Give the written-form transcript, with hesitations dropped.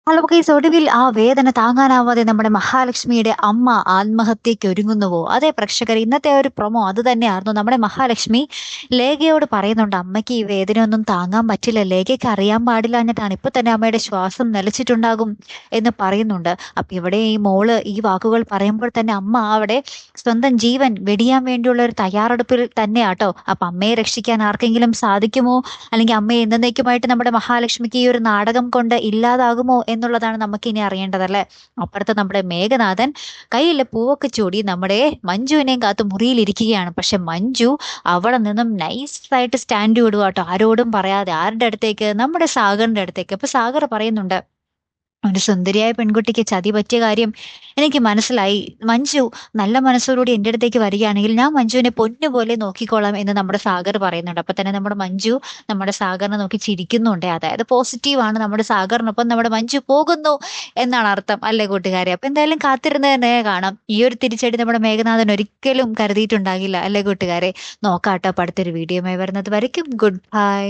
Hello guys, ഒടുവിൽ ആ വേദന താങ്ങാനാവാതെ നമ്മുടെ മഹാലക്ഷ്മിയുടെ അമ്മ ആത്മഹത്യയ്ക്ക് ഒരുങ്ങുന്നുവോ? അതെ പ്രേക്ഷകർ, ഇന്നത്തെ ഒരു പ്രൊമോ അത് തന്നെയായിരുന്നു. നമ്മുടെ മഹാലക്ഷ്മി ലേഖയോട് പറയുന്നുണ്ട്, അമ്മയ്ക്ക് ഈ വേദനയൊന്നും താങ്ങാൻ പറ്റില്ല, ലേഖയ്ക്ക് അറിയാൻ പാടില്ലാഞ്ഞിട്ടാണ്, ഇപ്പൊ തന്നെ അമ്മയുടെ ശ്വാസം നിലച്ചിട്ടുണ്ടാകും എന്ന് പറയുന്നുണ്ട്. അപ്പൊ ഇവിടെ ഈ മോള് ഈ വാക്കുകൾ പറയുമ്പോൾ തന്നെ അമ്മ അവിടെ സ്വന്തം ജീവൻ വെടിയാൻ വേണ്ടിയുള്ള ഒരു തയ്യാറെടുപ്പിൽ തന്നെയാട്ടോ. അപ്പൊ അമ്മയെ രക്ഷിക്കാൻ ആർക്കെങ്കിലും സാധിക്കുമോ, അല്ലെങ്കിൽ അമ്മയെ എന്നേക്കുമായിട്ട് നമ്മുടെ മഹാലക്ഷ്മിക്ക് ഈ ഒരു നാടകം കൊണ്ട് ഇല്ലാതാകുമോ എന്നുള്ളതാണ് നമുക്ക് ഇനി അറിയേണ്ടതല്ലേ. അപ്പുറത്ത് നമ്മുടെ മേഘനാഥൻ കയ്യിലെ പൂവൊക്കെ ചൂടി നമ്മുടെ മഞ്ജുവിനെയും കാത്ത് മുറിയിലിരിക്കുകയാണ്. പക്ഷെ മഞ്ജു അവിടെ നിന്നും നൈസായിട്ട് സ്റ്റാൻഡ് വിടുക കേട്ടോ, ആരോടും പറയാതെ. ആരുടെ അടുത്തേക്ക്? നമ്മുടെ സാഗറിന്റെ അടുത്തേക്ക്. അപ്പൊ സാഗർ പറയുന്നുണ്ട്, ഒരു സുന്ദരിയായ പെൺകുട്ടിക്ക് ചതി പറ്റിയ കാര്യം എനിക്ക് മനസ്സിലായി. മഞ്ജു നല്ല മനസ്സോടുകൂടി എൻ്റെ അടുത്തേക്ക് വരികയാണെങ്കിൽ ഞാൻ മഞ്ജുവിനെ പൊന്നുപോലെ നോക്കിക്കോളാം എന്ന് നമ്മുടെ സാഗർ പറയുന്നുണ്ട്. അപ്പൊ തന്നെ നമ്മുടെ മഞ്ജു നമ്മുടെ സാഗറിനെ നോക്കി ചിരിക്കുന്നുണ്ട്. അതായത് പോസിറ്റീവാണ്, നമ്മുടെ സാഗറിനൊപ്പം നമ്മുടെ മഞ്ജു പോകുന്നു എന്നാണ് അർത്ഥം, അല്ലേ കൂട്ടുകാരെ? അപ്പൊ എന്തായാലും കാത്തിരുന്ന് തന്നെ കാണാം. ഈ ഒരു തിരിച്ചടി നമ്മുടെ മേഘനാഥൻ ഒരിക്കലും കരുതിയിട്ടുണ്ടാകില്ല, അല്ലേ കൂട്ടുകാരെ? നോക്കാട്ടോ. അപ്പൊ അടുത്തൊരു വീഡിയോയുമായി വരുന്നത് വരയ്ക്കും ഗുഡ് ബൈ.